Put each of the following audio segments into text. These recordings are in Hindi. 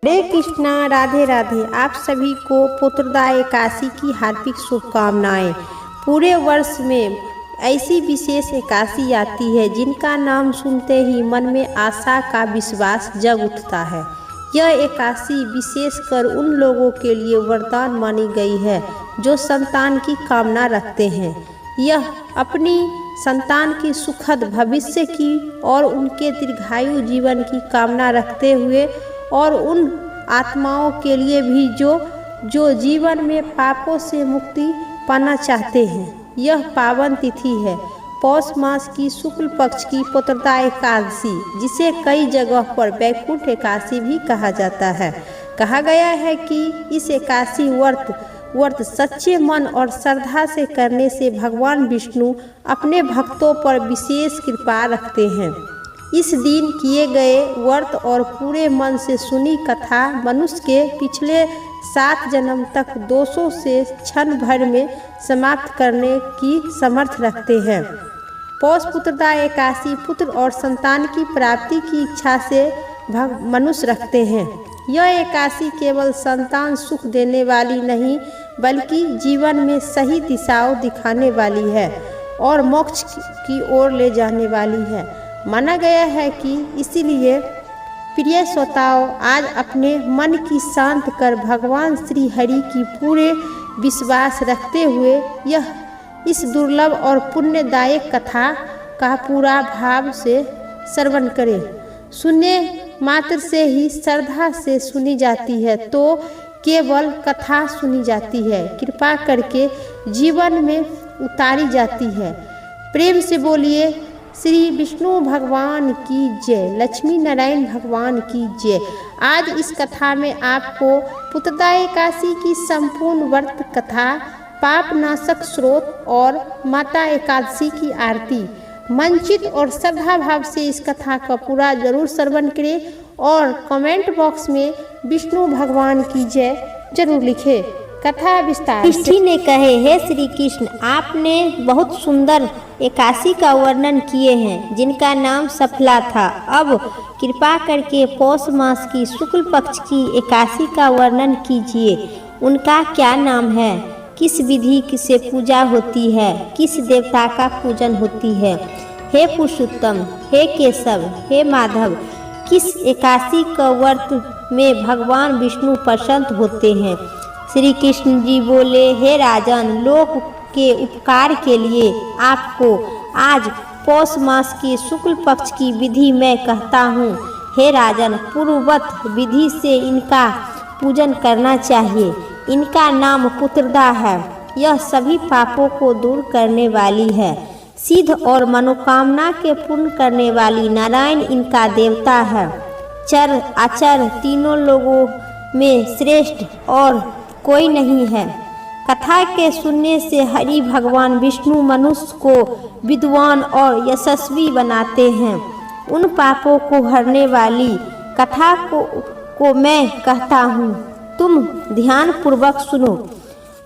हरे कृष्णा, राधे राधे। आप सभी को पुत्रदा एकादशी की हार्दिक शुभकामनाएं। पूरे वर्ष में ऐसी विशेष एकादशी आती है जिनका नाम सुनते ही मन में आशा का विश्वास जग उठता है। यह एकादशी विशेषकर उन लोगों के लिए वरदान मानी गई है जो संतान की कामना रखते हैं। यह अपनी संतान की सुखद भविष्य की और उनके दीर्घायु जीवन की कामना रखते हुए और उन आत्माओं के लिए भी जो जीवन में पापों से मुक्ति पाना चाहते हैं। यह पावन तिथि है पौष मास की शुक्ल पक्ष की पुत्रदा एकादशी, जिसे कई जगह पर वैकुंठ एकादशी भी कहा जाता है। कहा गया है कि इस एकादशी व्रत सच्चे मन और श्रद्धा से करने से भगवान विष्णु अपने भक्तों पर विशेष कृपा रखते हैं। इस दिन किए गए व्रत और पूरे मन से सुनी कथा मनुष्य के पिछले 7 जन्म तक दोषों से क्षण भर में समाप्त करने की समर्थ रखते हैं। पौष पुत्रदा एकादशी पुत्र और संतान की प्राप्ति की इच्छा से मनुष्य रखते हैं। यह एकादशी केवल संतान सुख देने वाली नहीं बल्कि जीवन में सही दिशाओं दिखाने वाली है और मोक्ष की ओर ले जाने वाली है। माना गया है कि इसीलिए प्रिय श्रोताओं, आज अपने मन की शांत कर भगवान श्री हरि की पूरे विश्वास रखते हुए इस दुर्लभ और पुण्यदायक कथा का पूरा भाव से श्रवण करें। सुनने मात्र से ही श्रद्धा से सुनी जाती है तो केवल कथा सुनी जाती है, कृपा करके जीवन में उतारी जाती है। प्रेम से बोलिए श्री विष्णु भगवान की जय, लक्ष्मी नारायण भगवान की जय। आज इस कथा में आपको पुत्रदा एकादशी की संपूर्ण व्रत कथा, पाप नाशक स्रोत और माता एकादशी की आरती मंचित और श्रद्धा भाव से इस कथा का पूरा जरूर श्रवण करें और कमेंट बॉक्स में विष्णु भगवान की जय जरूर लिखें। कथा विस्तार। युधिष्ठिर ने कहे, हे श्री कृष्ण, आपने बहुत सुंदर एकादशी का वर्णन किए हैं जिनका नाम सफला था। अब कृपा करके पौष मास की शुक्ल पक्ष की एकादशी का वर्णन कीजिए। उनका क्या नाम है, किस विधि से पूजा होती है, किस देवता का पूजन होती है। हे पुरुषोत्तम, हे केशव, हे माधव, किस एकादशी का व्रत में भगवान विष्णु प्रसन्न होते हैं। श्री कृष्ण जी बोले, हे राजन, लोक के उपकार के लिए आपको आज पौष मास की शुक्ल पक्ष की विधि मैं कहता हूँ। हे राजन, पूर्ववत विधि से इनका पूजन करना चाहिए। इनका नाम पुत्रदा है। यह सभी पापों को दूर करने वाली है। सिद्ध और मनोकामना के पूर्ण करने वाली नारायण इनका देवता है। चर आचर तीनों लोगों में श्रेष्ठ और कोई नहीं है। कथा के सुनने से हरि भगवान विष्णु मनुष्य को विद्वान और यशस्वी बनाते हैं। उन पापों को हरने वाली कथा को मैं कहता हूँ, तुम ध्यान पूर्वक सुनो।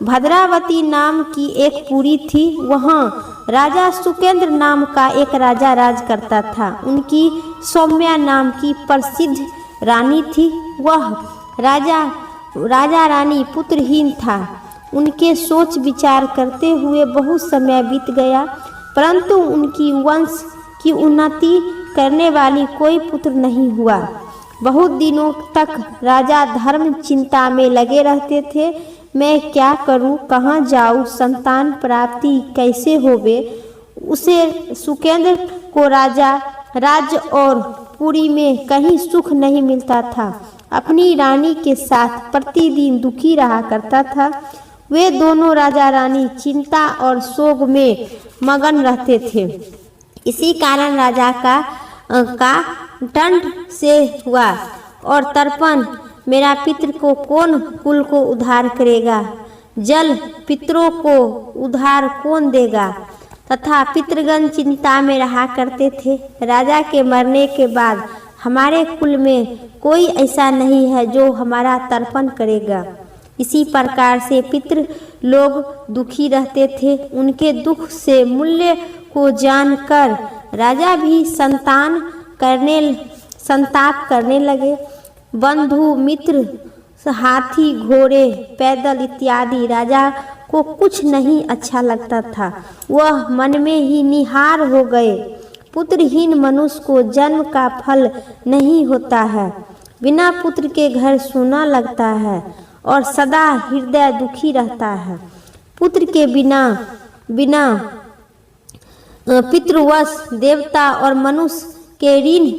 भद्रावती नाम की एक पुरी थी। वहाँ राजा सुकेंद्र नाम का एक राजा राज करता था। उनकी सौम्या नाम की प्रसिद्ध रानी थी। वह राजा रानी पुत्रहीन था। उनके सोच विचार करते हुए बहुत समय बीत गया, परंतु उनकी वंश की उन्नति करने वाली कोई पुत्र नहीं हुआ। बहुत दिनों तक राजा धर्म चिंता में लगे रहते थे। मैं क्या करूं, कहाँ जाऊं, संतान प्राप्ति कैसे होवे। उसे सुकेंद्र को राज्य और पुरी में कहीं सुख नहीं मिलता था। अपनी रानी के साथ प्रतिदिन दुखी रहा करता था। वे दोनों राजा रानी चिंता और शोक में मगन रहते थे। इसी कारण राजा का दंड से हुआ और तर्पण, मेरा पितृ को कौन कुल को उद्धार करेगा, जल पितरों को उद्धार कौन देगा, तथा पितृगण चिंता में रहा करते थे। राजा के मरने के बाद हमारे कुल में कोई ऐसा नहीं है जो हमारा तर्पण करेगा। इसी प्रकार से पितृ लोग दुखी रहते थे। उनके दुख से मूल्य को जानकर राजा भी संताप करने लगे। बंधु मित्र, हाथी, घोड़े, पैदल इत्यादि राजा को कुछ नहीं अच्छा लगता था। वह मन में ही निहार हो गए। पुत्रहीन मनुष्य को जन्म का फल नहीं होता है। बिना पुत्र के घर सूना लगता है और सदा हृदय दुखी रहता है। पुत्र के बिना पितृवश देवता और मनुष्य के ऋण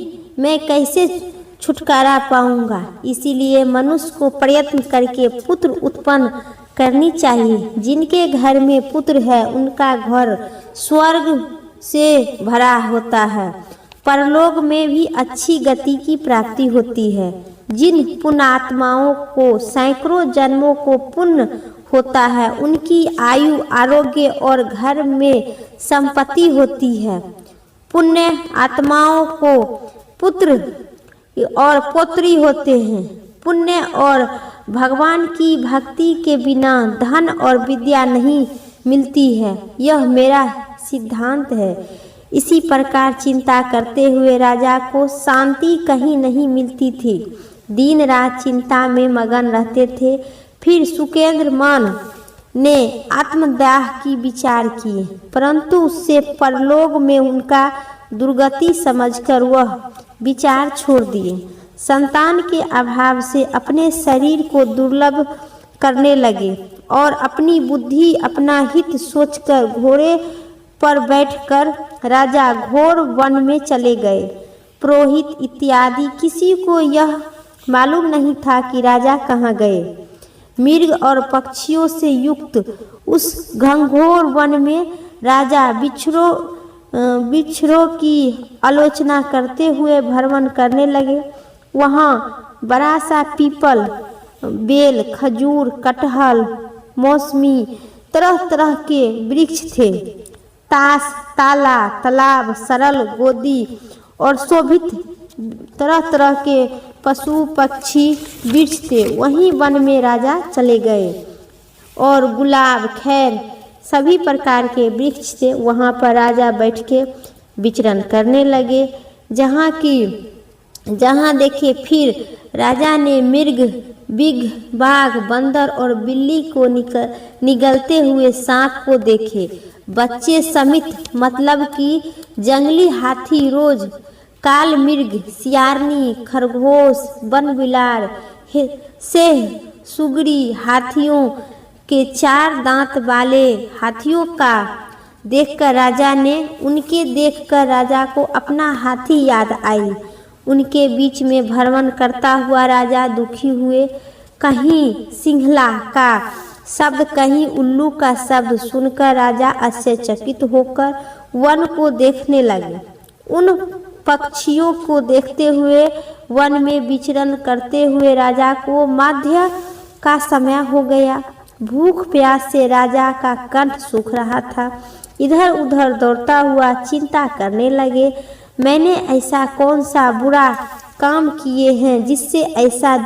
मैं कैसे छुटकारा पाऊंगा। इसीलिए मनुष्य को प्रयत्न करके पुत्र उत्पन्न करनी चाहिए। जिनके घर में पुत्र है उनका घर स्वर्ग से भरा होता है। परलोक में भी अच्छी गति की प्राप्ति होती है। जिन पुण्यात्माओं को सैकड़ों जन्मों को पुण्य होता है उनकी आयु, आरोग्य और घर में संपत्ति होती है। पुण्य आत्माओं को पुत्र और पौत्री होते हैं। पुण्य और भगवान की भक्ति के बिना धन और विद्या नहीं मिलती है। यह मेरा सिद्धांत है। इसी प्रकार चिंता करते हुए राजा को शांति कहीं नहीं मिलती थी। दिन रात चिंता में मगन रहते थे। फिर सुकेंद्र मान ने आत्मदाह की विचार किए, परंतु उससे परलोक में उनका दुर्गति समझकर वह विचार छोड़ दिए। संतान के अभाव से अपने शरीर को दुर्लभ करने लगे और अपनी बुद्धि, अपना हित सोचकर घोड़े पर बैठकर राजा घोर वन में चले गए। पुरोहित इत्यादि किसी को यह मालूम नहीं था कि राजा कहाँ गए। मृग और पक्षियों से युक्त उस घंघोर वन में राजा बिच्छरों की आलोचना करते हुए भ्रमण करने लगे। वहाँ बड़ा सा पीपल, बेल, खजूर, कटहल, मौसमी, तरह तरह के वृक्ष थे। ताश, ताला, तालाब, सरल, गोदी और शोभित तरह तरह के पशु पक्षी वृक्ष थे। वहीं वन में राजा चले गए और गुलाब, खैर सभी प्रकार के वृक्ष थे। वहाँ पर राजा बैठ के विचरण करने लगे। जहाँ देखे फिर राजा ने मृग, बिग, बाघ, बंदर और बिल्ली को निगलते हुए सांप को देखे। बच्चे समित, मतलब कि जंगली हाथी, रोज काल मृग, सियारनी, खरगोश, बनबिलार, सेह, सुगरी, हाथियों के 4 दांत वाले हाथियों का उनके देखकर राजा को अपना हाथी याद आई। उनके बीच में भ्रमण करता हुआ राजा दुखी हुए। कहीं सिंहला का शब्द, कहीं उल्लू का शब्द सुनकर राजा आश्चर्यचकित होकर वन को देखने लगे। उन पक्षियों को देखते हुए वन में विचरण करते हुए राजा को माध्य का समय हो गया। भूख प्यास से राजा का कंठ सूख रहा था। इधर उधर दौड़ता हुआ चिंता करने लगे। मैंने ऐसा कौन सा बुरा काम किए हैं जिससे ऐसा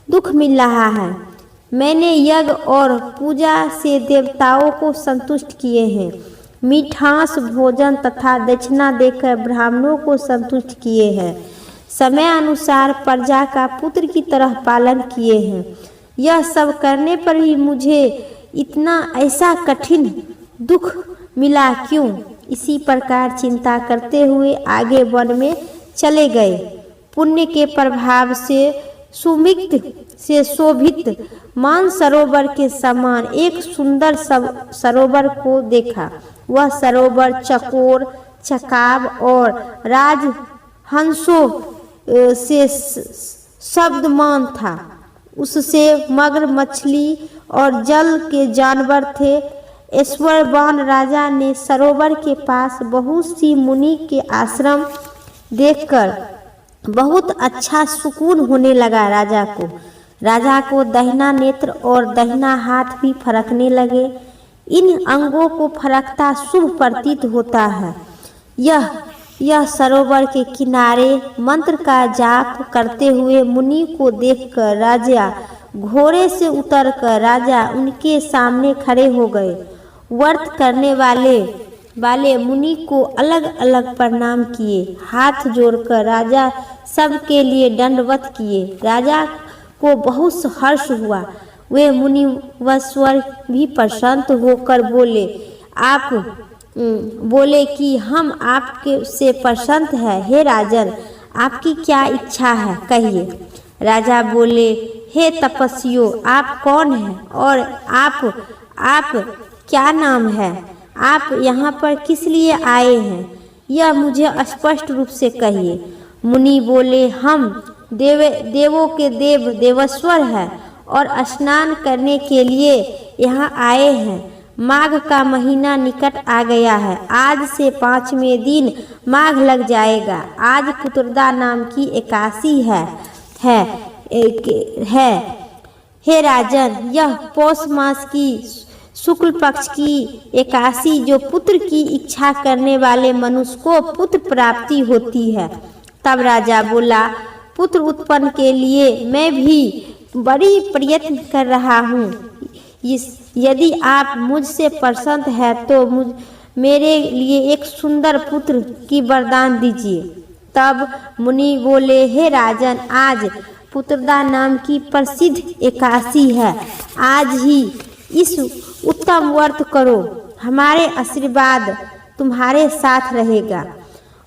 दुख मिल रहा है। मैंने यज्ञ और पूजा से देवताओं को संतुष्ट किए हैं। मीठास भोजन तथा दक्षिणा देकर ब्राह्मणों को संतुष्ट किए हैं। समय अनुसार प्रजा का पुत्र की तरह पालन किए हैं। यह सब करने पर भी मुझे इतना ऐसा कठिन दुख मिला क्यों? इसी प्रकार चिंता करते हुए आगे वन में चले गए। पुण्य के प्रभाव से सुमिक्त से शोभित मानसरोवर के समान एक सुंदर सरोवर को देखा। वह सरोवर चकोर, चकाब और राजहंसों से शब्दमान था। उससे मगर, मछली और जल के जानवर थे। ऐश्वर्यवान राजा ने सरोवर के पास बहुत सी मुनि के आश्रम देखकर बहुत अच्छा सुकून होने लगा। राजा को दाहिना नेत्र और दाहिना हाथ भी फरकने लगे। इन अंगों को फरकता शुभ प्रतीत होता है। यह सरोवर के किनारे मंत्र का जाप करते हुए मुनि को देखकर राजा घोड़े से उतरकर राजा उनके सामने खड़े हो गए। व्रत करने वाले वाले मुनि को अलग अलग प्रणाम किए। हाथ जोड़कर राजा सबके लिए दंडवत किए। राजा को बहुत हर्ष हुआ। वे मुनिवर भी प्रसन्न होकर बोले, आप बोले कि हम आपके से प्रसन्न हैं। हे राजन, आपकी क्या इच्छा है, कहिए। राजा बोले, हे तपस्वियों, आप कौन हैं और आप क्या नाम है? आप यहाँ पर किस लिए आए हैं, यह मुझे स्पष्ट रूप से कहिए। मुनि बोले, हम देवों के देव देवेश्वर हैं और स्नान करने के लिए यहाँ आए हैं। माघ का महीना निकट आ गया है। आज से 5वें दिन माघ लग जाएगा। आज पुत्रदा नाम की एकादशी है। हे राजन, यह पौष मास की शुक्ल पक्ष की एकादशी जो पुत्र की इच्छा करने वाले मनुष्य को पुत्र प्राप्ति होती है। तब राजा बोला, पुत्र उत्पन्न के लिए मैं भी बड़ी प्रयत्न कर रहा हूँ। यदि आप मुझसे प्रसन्न हैं तो मेरे लिए एक सुंदर पुत्र की वरदान दीजिए। तब मुनि बोले, हे राजन, आज पुत्रदा नाम की प्रसिद्ध एकादशी है। आज ही इस उत्तम व्रत करो। हमारे आशीर्वाद तुम्हारे साथ रहेगा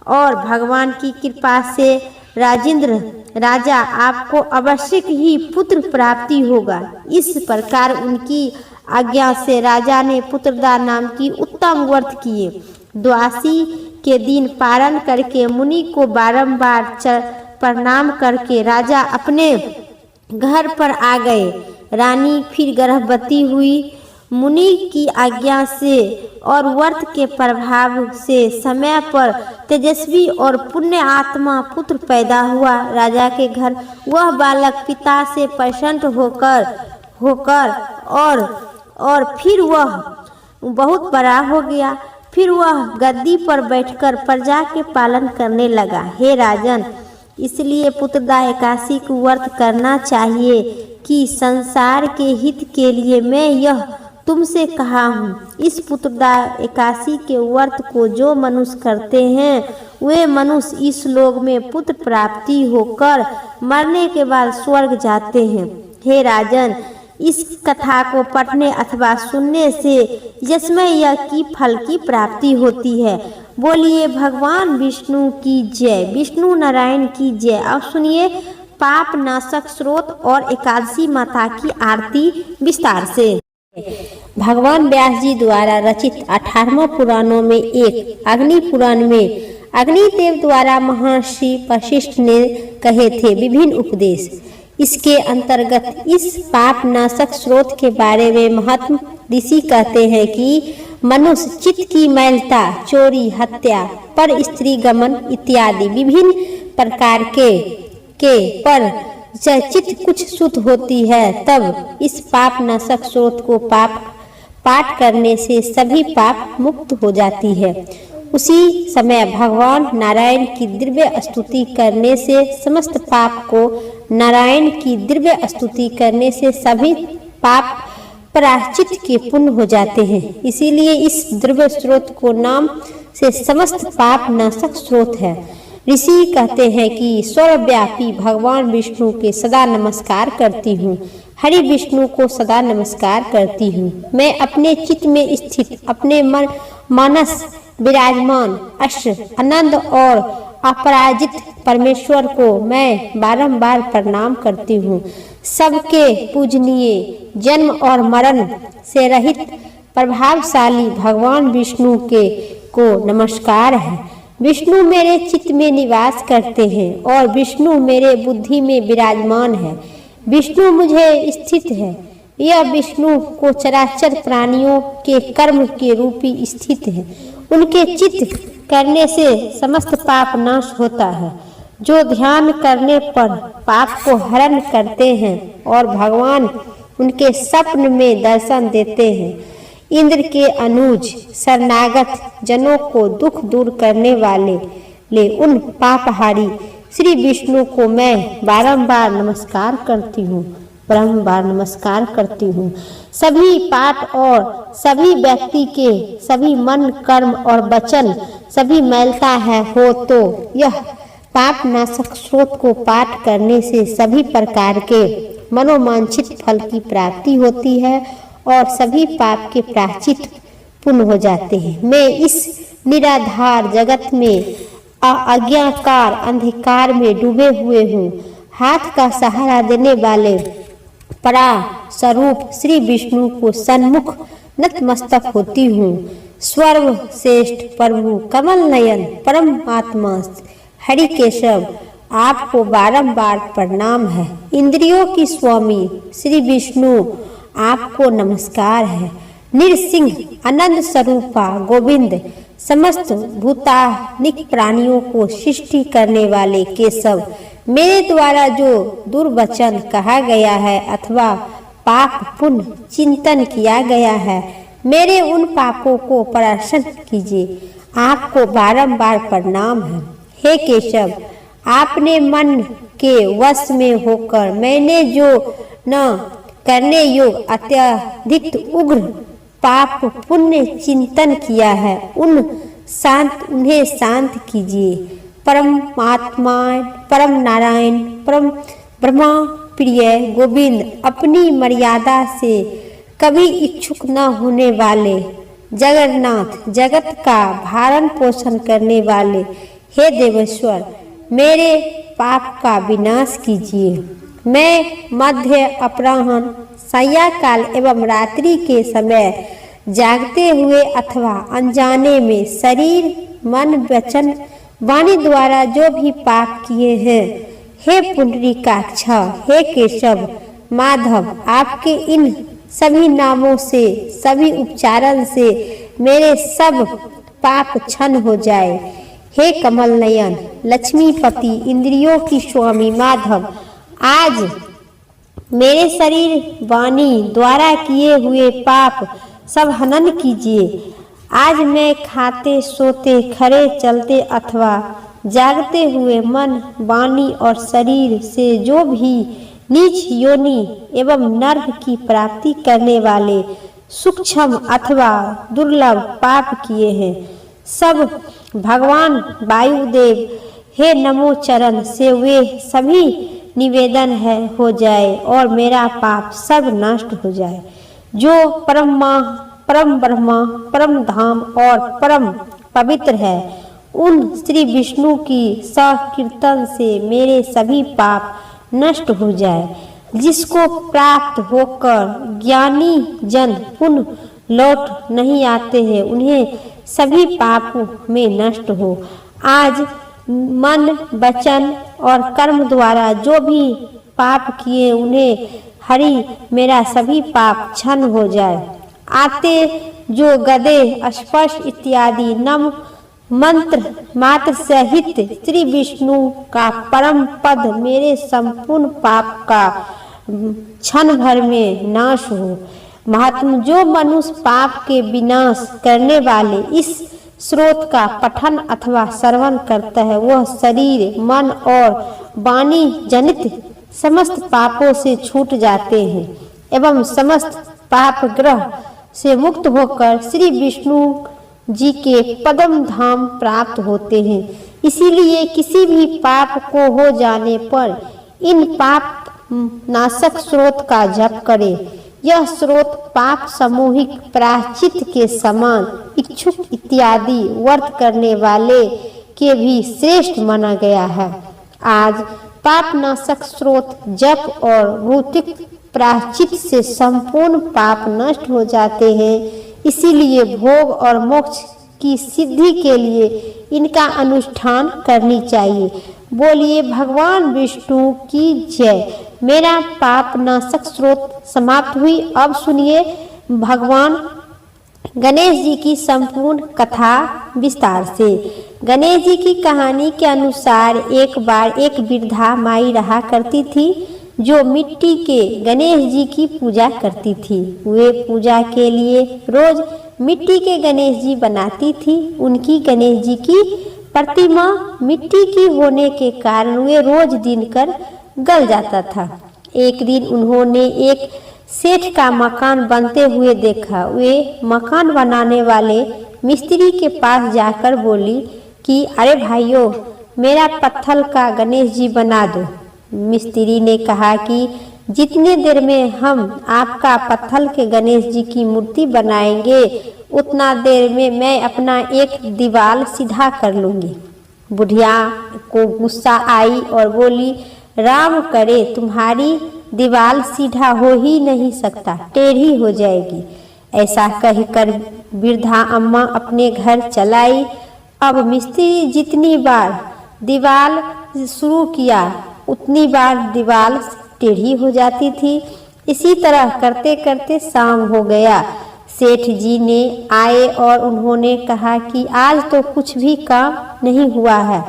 और भगवान की कृपा से राजेंद्र राजा, आपको अवश्य ही पुत्र प्राप्ति होगा। इस प्रकार उनकी आज्ञा से राजा ने पुत्रदा नाम की उत्तम व्रत किए। द्वादशी के दिन पारण करके मुनि को बारंबार प्रणाम करके राजा अपने घर पर आ गए। रानी फिर गर्भवती हुई। मुनि की आज्ञा से और व्रत के प्रभाव से समय पर तेजस्वी और पुण्य आत्मा पुत्र पैदा हुआ। राजा के घर वह बालक पिता से प्रसन्न होकर और फिर वह बहुत बड़ा हो गया। फिर वह गद्दी पर बैठकर प्रजा के पालन करने लगा। हे राजन, इसलिए पुत्रदा एकादशी को व्रत करना चाहिए कि संसार के हित के लिए मैं यह तुमसे कहा हूँ। इस पुत्रदा एकादशी के व्रत को जो मनुष्य करते हैं वे मनुष्य इस लोक में पुत्र प्राप्ति होकर मरने के बाद स्वर्ग जाते हैं। हे राजन, इस कथा को पढ़ने अथवा सुनने से यशमय यज्ञ की फल की प्राप्ति होती है। बोलिए भगवान विष्णु की जय, विष्णु नारायण की जय। अब सुनिए पाप नाशक स्रोत और एकादशी माता की आरती विस्तार से। भगवान व्यास जी द्वारा रचित 18 पुराणों में एक अग्नि पुराण में अग्निदेव द्वारा महर्षि वशिष्ठ ने कहे थे विभिन्न उपदेश। इसके अंतर्गत इस पाप नाशक स्रोत के बारे में महात्मा ऋषि कहते हैं कि मनुष्य चित्त की मैलता, चोरी, हत्या, पर स्त्री गमन इत्यादि विभिन्न प्रकार के पर चित्त कुछ शुद्ध होती है, तब इस पाप नाशक स्रोत को पाठ करने से सभी पाप मुक्त हो जाती है। उसी समय भगवान नारायण की दिव्य स्तुति करने से समस्त पाप को, नारायण की दिव्य स्तुति करने से सभी पाप प्रायश्चित के पुण्य हो जाते हैं। इसीलिए इस दिव्य स्रोत को नाम से समस्त पाप नाशक स्रोत है। ऋषि कहते हैं कि सर्वव्यापी भगवान विष्णु के सदा नमस्कार करती हूँ। हरि विष्णु को सदा नमस्कार करती हूँ। मैं अपने चित्त में स्थित, अपने मानस विराजमान, अष्ट आनंद और अपराजित परमेश्वर को मैं बारंबार प्रणाम करती हूँ। सबके पूजनीय, जन्म और मरण से रहित प्रभावशाली भगवान विष्णु को नमस्कार है। विष्णु मेरे चित्त में निवास करते हैं और विष्णु मेरे बुद्धि में विराजमान है। विष्णु मुझे स्थित है। यह विष्णु को चराचर प्राणियों के कर्म के रूपी स्थित है। उनके चित्त करने से समस्त पाप नाश होता है। जो ध्यान करने पर पाप को हरण करते हैं और भगवान उनके स्वप्न में दर्शन देते हैं। इंद्र के अनुज शरणागत जनों को दुख दूर करने वाले उन पापहारी श्री विष्णु को मैं बारंबार नमस्कार करती हूँ। बारंबार नमस्कार करती हूँ। सभी पाठ और सभी व्यक्ति के सभी मन कर्म और वचन सभी मैलता है हो तो यह पाप नाशक स्रोत को पाठ करने से सभी प्रकार के मनोवांछित फल की प्राप्ति होती है और सभी पाप के प्रायश्चित पूर्ण हो जाते हैं। मैं इस निराधार जगत में अज्ञाकार अंधकार में डूबे हुए हूँ। हाथ का सहारा देने वाले परा स्वरूप श्री विष्णु को सन्मुख नतमस्तक होती हूँ। सर्वश्रेष्ठ प्रभु कमल नयन परमात्मा हरि केशव आपको बारंबार प्रणाम है। इंद्रियों की स्वामी श्री विष्णु आपको नमस्कार है। निरसिंह आनंद स्वरूपा गोविंद समस्त भूतानिक प्राणियों को सृष्टि करने वाले केशव मेरे द्वारा जो दुर्वचन कहा गया है अथवा पाप पुण्य चिंतन किया गया है मेरे उन पापों को प्रशन्न कीजिए। आपको बारंबार प्रणाम है। हे केशव आपने मन के वश में होकर मैंने जो न करने योग्य अत्यधिक उग्र पाप पुण्य चिंतन किया है उन्हें शांत कीजिए। परमात्मा परम नारायण परम ब्रह्मा प्रिय गोविंद अपनी मर्यादा से कभी इच्छुक न होने वाले जगन्नाथ जगत का भारण पोषण करने वाले हे देवेश्वर मेरे पाप का विनाश कीजिए। मैं मध्य अपराह्न सायंकाल एवं रात्रि के समय जागते हुए अथवा अनजाने में शरीर मन वचन वाणी द्वारा जो भी पाप किए हैं हे पुंडरीकाक्ष हे केशव माधव आपके इन सभी नामों से सभी उच्चारण से मेरे सब पाप क्षण हो जाए। हे कमल नयन लक्ष्मीपति इंद्रियों की स्वामी माधव आज मेरे शरीर वाणी द्वारा किए हुए पाप सब हनन कीजिए। आज मैं खाते सोते खड़े चलते अथवा जागते हुए मन वाणी और शरीर से जो भी नीच योनि एवं नर्क की प्राप्ति करने वाले सूक्ष्म अथवा दुर्लभ पाप किए हैं सब भगवान वायुदेव हे नमो चरण से वे सभी निवेदन है हो जाए और मेरा पाप सब नष्ट हो जाए। जो परम ब्रह्मा परम धाम और परम पवित्र है उन श्री विष्णु की संकीर्तन से मेरे सभी पाप नष्ट हो जाए। जिसको प्राप्त होकर ज्ञानी जन पुनः लौट नहीं आते हैं उन्हें सभी पापों में नष्ट हो। आज मन वचन और कर्म द्वारा जो भी पाप किए उन्हें हरि मेरा सभी पाप क्षण हो जाए। आते जो गदे स्पर्श इत्यादि नम मंत्र मात्र सहित श्री विष्णु का परम पद मेरे संपूर्ण पाप का क्षण भर में नाश हो। महात्मा जो मनुष्य पाप के विनाश करने वाले इस स्रोत का पठन अथवा श्रवण करता है वह शरीर मन और वाणी जनित समस्त पापों से छूट जाते हैं एवं समस्त पाप ग्रह से मुक्त होकर श्री विष्णु जी के पदम धाम प्राप्त होते हैं। इसीलिए किसी भी पाप को हो जाने पर इन पाप नाशक स्रोत का जप करें। यह स्रोत पाप सामूहिक प्रायश्चित के समान इच्छुक इत्यादि व्रत करने वाले के भी श्रेष्ठ माना गया है। आज पाप नाशक स्रोत जप और भौतिक प्रायश्चित से संपूर्ण पाप नष्ट हो जाते हैं। इसीलिए भोग और मोक्ष की सिद्धि के लिए इनका अनुष्ठान करनी चाहिए। बोलिए भगवान विष्णु की जय। मेरा पाप नाशक स्रोत समाप्त हुई। अब सुनिए भगवान गणेश जी की संपूर्ण कथा विस्तार से। गणेश जी की कहानी के अनुसार एक बार एक वृद्धा माई रहा करती थी जो मिट्टी के गणेश जी की पूजा करती थी। वे पूजा के लिए रोज मिट्टी के गणेश जी बनाती थी। उनकी गणेश जी की प्रतिमा मिट्टी की होने के कारण वे रोज दिन कर गल जाता था। एक दिन उन्होंने एक सेठ का मकान बनते हुए देखा। वे मकान बनाने वाले मिस्त्री के पास जाकर बोली कि अरे भाइयों, मेरा पत्थर का गणेश जी बना दो। मिस्त्री ने कहा कि जितने देर में हम आपका पत्थर के गणेश जी की मूर्ति बनाएंगे उतना देर में मैं अपना एक दीवार सीधा कर लूँगी। बुढ़िया को गुस्सा आई और बोली, राम करे तुम्हारी दीवार सीधा हो ही नहीं सकता, टेढ़ी हो जाएगी। ऐसा कहकर वृद्धा अम्मा अपने घर चलाई। अब मिस्त्री जितनी बार दीवार शुरू किया उतनी बार दीवार टेढ़ी हो जाती थी। इसी तरह करते करते शाम हो गया। सेठ जी ने आए और उन्होंने कहा कि आज तो कुछ भी काम नहीं हुआ है।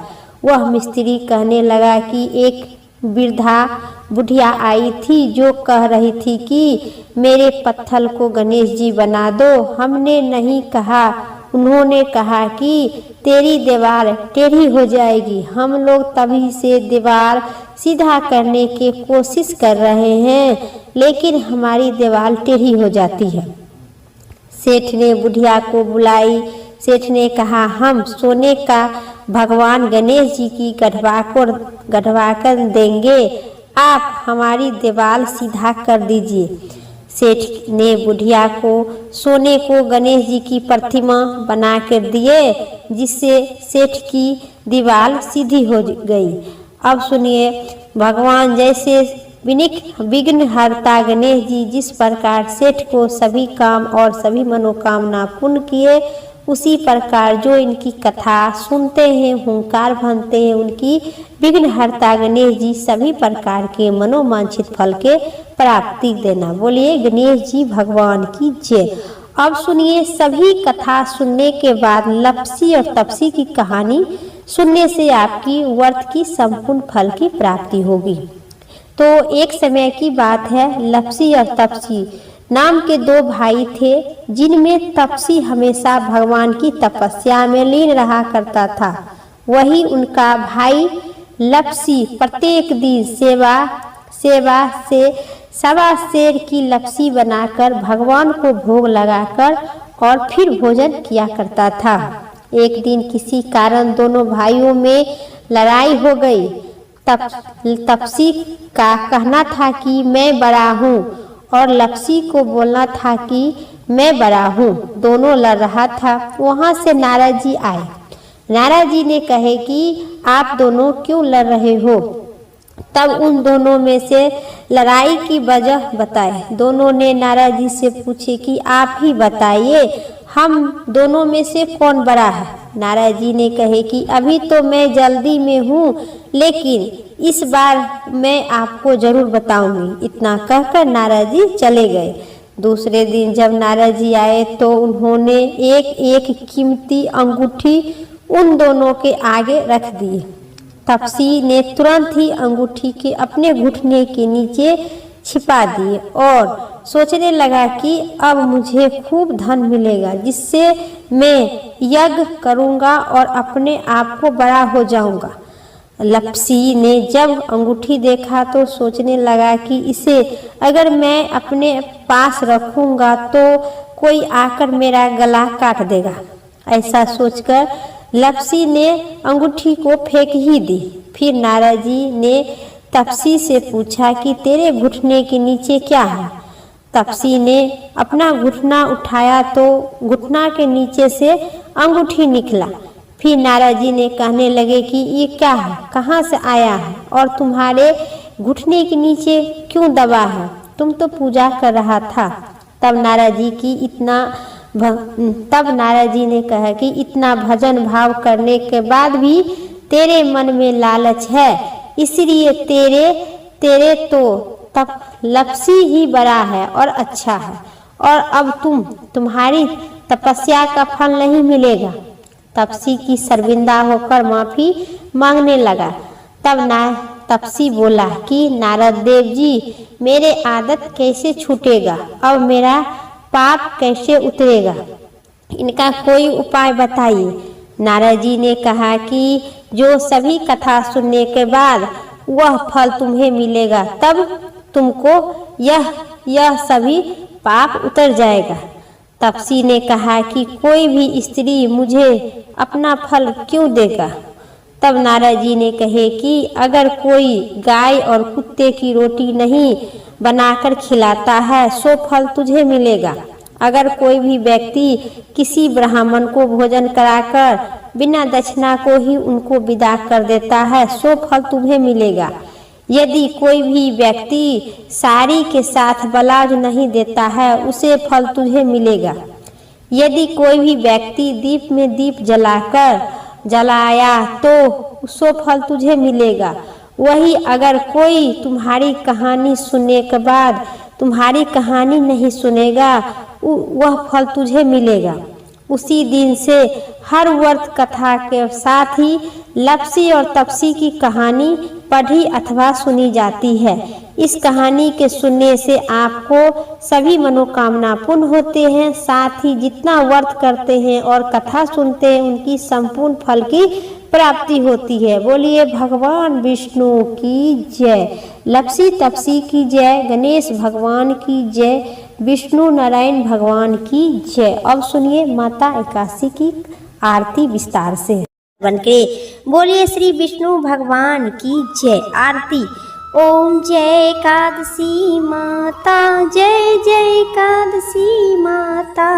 वह मिस्त्री कहने लगा कि एक वृद्धा बुढ़िया आई थी जो कह रही थी कि मेरे पत्थर को गणेश जी बना दो। हमने नहीं कहा, उन्होंने कहा कि तेरी दीवार टेढ़ी हो जाएगी। हम लोग तभी से दीवार सीधा करने की कोशिश कर रहे हैं, लेकिन हमारी दीवार टेढ़ी हो जाती है। सेठ ने बुढ़िया को बुलाई। सेठ ने कहा, हम सोने का भगवान गणेश जी की गढ़वा कर देंगे, आप हमारी दीवार सीधा कर दीजिए। सेठ ने बुढ़िया को सोने को गणेश जी की प्रतिमा बना कर दिए, जिससे सेठ की दीवार सीधी हो गई। अब सुनिए, भगवान जैसे विघ्न हरता गणेश जी जिस प्रकार सेठ को सभी काम और सभी मनोकामना पूर्ण किए, उसी प्रकार जो इनकी कथा सुनते हैं, हुंकार भरते हैं, उनकी विघ्न हरता गणेश जी सभी प्रकार के मनोवांछित फल के प्राप्ति देना। बोलिए गणेश जी भगवान की जय। अब सुनिए, सभी कथा सुनने के बाद लप्सी और तपसी की कहानी सुनने से आपकी व्रत की संपूर्ण फल की प्राप्ति होगी। तो एक समय की बात है, लप्सी और तपसी नाम के दो भाई थे, जिनमें तपसी हमेशा भगवान की तपस्या में लीन रहा करता था। वही उनका भाई लप्सी प्रत्येक दिन सेवा से सवा सेर की लप्सी बनाकर भगवान को भोग लगाकर और फिर भोजन किया करता था। एक दिन किसी कारण दोनों भाइयों में लड़ाई हो गई। तपसी का कहना था कि मैं बड़ा हूँ और लप्सी को बोलना था कि मैं बड़ा हूँ। दोनों लड़ रहा था। वहाँ से नारद जी आए। नारद जी ने कहे कि आप दोनों क्यों लड़ रहे हो। तब उन दोनों में से लड़ाई की वजह बताए। दोनों ने नारद जी से पूछे कि आप ही बताइए, हम दोनों में से कौन बड़ा है। नारद जी ने कहे कि अभी तो मैं जल्दी में हूँ, लेकिन इस बार मैं आपको जरूर बताऊंगी। इतना कहकर नारद जी चले गए। दूसरे दिन जब नारद जी आए तो उन्होंने एक एक कीमती अंगूठी उन दोनों के आगे रख दी। तपसी ने तुरंत ही अंगूठी के अपने घुटने के नीचे छिपा दिए और सोचने लगा कि अब मुझे खूब धन मिलेगा, जिससे मैं यज्ञ करूंगा और अपने आप को बड़ा हो जाऊंगा। लप्सी ने जब अंगूठी देखा तो सोचने लगा कि इसे अगर मैं अपने पास रखूंगा तो कोई आकर मेरा गला काट देगा। ऐसा सोचकर लप्सी ने अंगूठी को फेंक ही दी। फिर नारद जी ने तपसी से पूछा कि तेरे घुटने के नीचे क्या है। तपसी ने अपना घुटना उठाया तो घुटना के नीचे से अंगूठी निकला। फिर नारद जी ने कहने लगे कि ये क्या है, कहाँ से आया है और तुम्हारे घुटने के नीचे क्यों दबा है, तुम तो पूजा कर रहा था। तब नारद जी ने कहा कि इतना भजन भाव करने के बाद भी तेरे मन में लालच है, इसलिए तेरे तो तब लप्सी ही बड़ा है और अच्छा है, और अब तुम्हारी तपस्या का फल नहीं मिलेगा। तपसी की शर्मिंदा होकर माफी मांगने लगा। तब तपसी बोला कि नारद देव जी, मेरे आदत कैसे छूटेगा, अब मेरा पाप कैसे उतरेगा, इनका कोई उपाय बताइए। नारद जी ने कहा कि जो सभी कथा सुनने के बाद वह फल तुम्हें मिलेगा, तब तुमको यह सभी पाप उतर जाएगा। तपसी ने कहा कि कोई भी स्त्री मुझे अपना फल क्यों देगा। तब नारद जी ने कहे कि अगर कोई गाय और कुत्ते की रोटी नहीं बनाकर खिलाता है सो फल तुझे मिलेगा। अगर कोई भी व्यक्ति किसी ब्राह्मण को भोजन कराकर बिना दक्षिणा को ही उनको विदा कर देता है सो फल तुम्हें मिलेगा। यदि कोई भी व्यक्ति साड़ी के साथ ब्लाउज नहीं देता है उसे फल तुझे मिलेगा। यदि कोई भी व्यक्ति दीप में दीप जलाया तो सो फल तुझे मिलेगा। वही अगर कोई तुम्हारी कहानी सुनने के बाद तुम्हारी कहानी नहीं सुनेगा वह फल तुझे मिलेगा। उसी दिन से हर व्रत कथा के साथ ही लपसी और तपसी की कहानी पढ़ी अथवा सुनी जाती है। इस कहानी के सुनने से आपको सभी मनोकामना पूर्ण होते हैं। साथ ही जितना व्रत करते हैं और कथा सुनते हैं उनकी संपूर्ण फल की प्राप्ति होती है। बोलिए भगवान विष्णु की जय, लपसी तपसी की जय, गणेश भगवान की जय, विष्णु नारायण भगवान की जय। अब सुनिए माता एकादशी की आरती विस्तार से बनके। बोलिए श्री विष्णु भगवान की जय। आरती। ओम जय एकादशी माता, जय जय एकादशी माता,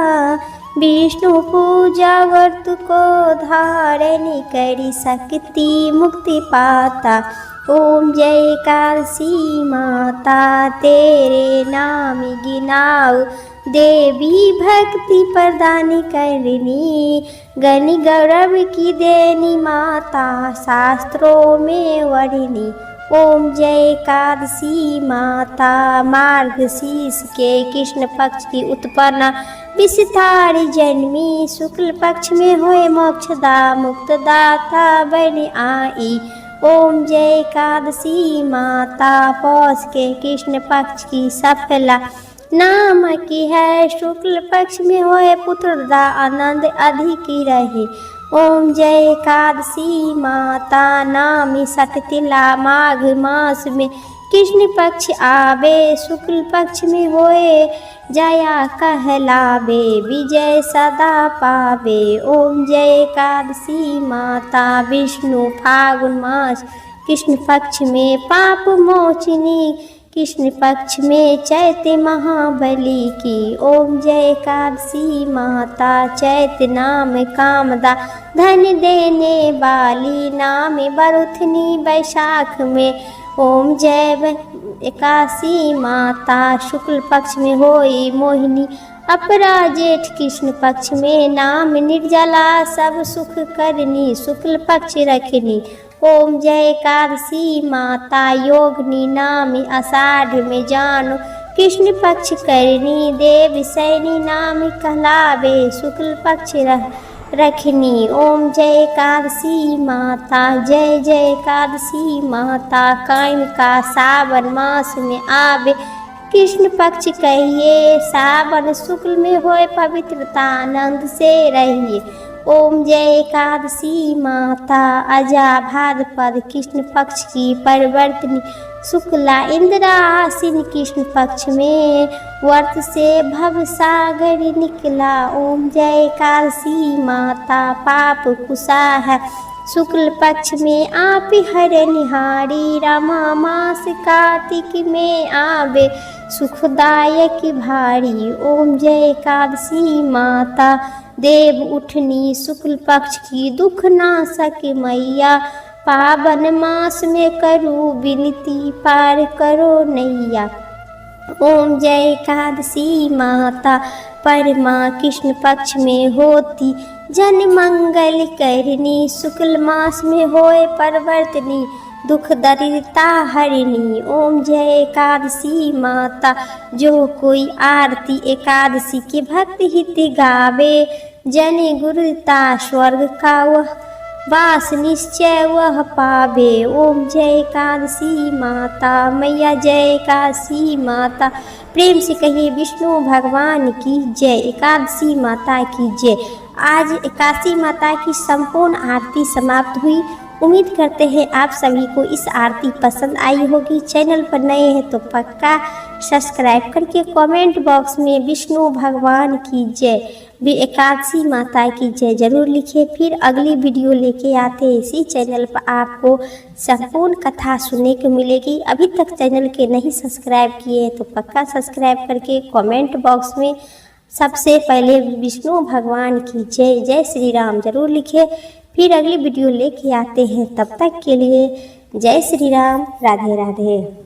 विष्णु पूजा व्रत को धारण करी शक्ति मुक्ति पाता। ओम जय एकादशी माता, तेरे नाम गिनाओ देवी भक्ति प्रदान करनी, गनि गौरव की देनी माता शास्त्रों में वर्णिनी। ओम जय एकादशी माता, मार्गशीर्ष के कृष्ण पक्ष की उत्पन्न विस्तारी जन्मी, शुक्ल पक्ष में होए मोक्षदा मुक्तदाता बन आई। ओम जय एकादशी माता, पौष के कृष्ण पक्ष की सफला नाम की है, शुक्ल पक्ष में होए पुत्रदा आनंद अधिक रहे। ओम जय एकादशी माता, नामी सटतिला माघ मास में कृष्ण पक्ष आवे, शुक्ल पक्ष में होए जया कहलावे, विजय सदा पावे। ओम जय एकादशी माता, विष्णु फागुन मास कृष्ण पक्ष में पाप मोचनी, कृष्ण पक्ष में चैत्र महाबली की। ओम जय एकादशी माता, चैत्र नाम कामदा धन देने वाली, नाम बरुथनी बैसाख में। ओम जय एकादशी माता, शुक्ल पक्ष में होई मोहिनी, अपरा जेठ कृष्ण पक्ष में, नाम निर्जला सब सुख करनी, शुक्ल पक्ष रखनी। ओम जय एकादशी माता, योगिनी नाम आषाढ़ में जानो, कृष्ण पक्ष करनी, देव सैनी नाम कहलावे, शुक्ल पक्ष रखनी। ओम जय एकादशी माता, जय जय एकादशी माता, कायम का सावन मास में आवे, कृष्ण पक्ष कहिए, सावन शुक्ल में होए पवित्रता आनंद से रहिए। ओम जय एकादशी माता, अजा भाद्रपद कृष्ण पक्ष की परिवर्तनी, शुक्ला इंद्रा आसीन कृष्ण पक्ष में, व्रत से भव सागर निकला। ओम जय एकादशी माता, पाप कुशा है शुक्ल पक्ष में आप हर निहारी, रमा मास कार्तिक में आवे, सुखदायक भारी। ओम जय एकादशी माता, देव उठनी शुक्ल पक्ष की दुख नाशक मैया, पावन मास में करूँ विनती पार करो नैया। ओम जय एकादशी माता, परमा कृष्ण पक्ष में होती, जन मंगल करनी, शुक्ल मास में होए परिवर्तनी, दुख दरिद्रता हरिणी। ओम जय एकादशी माता, जो कोई आरती एकादशी के भक्त हित गावे, जन गुरुता स्वर्ग का वह वास निश्चय वह पावे। ओम जय एकादशी माता, मैया जय एकादशी माता, प्रेम से कहिए विष्णु भगवान की जय, एकादशी माता की जय। आज एकादशी माता की संपूर्ण आरती समाप्त हुई। उम्मीद करते हैं आप सभी को इस आरती पसंद आई होगी। चैनल पर नए हैं तो पक्का सब्सक्राइब करके कमेंट बॉक्स में विष्णु भगवान की जय, एकादशी माता की जय जरूर लिखें। फिर अगली वीडियो लेके आते हैं इसी चैनल पर, आपको संपूर्ण कथा सुनने को मिलेगी। अभी तक चैनल के नहीं सब्सक्राइब किए तो पक्का सब्सक्राइब करके कमेंट बॉक्स में सबसे पहले विष्णु भगवान की जय, जय श्री राम जरूर लिखें। फिर अगली वीडियो लेके आते हैं, तब तक के लिए जय श्री राम, राधे राधे।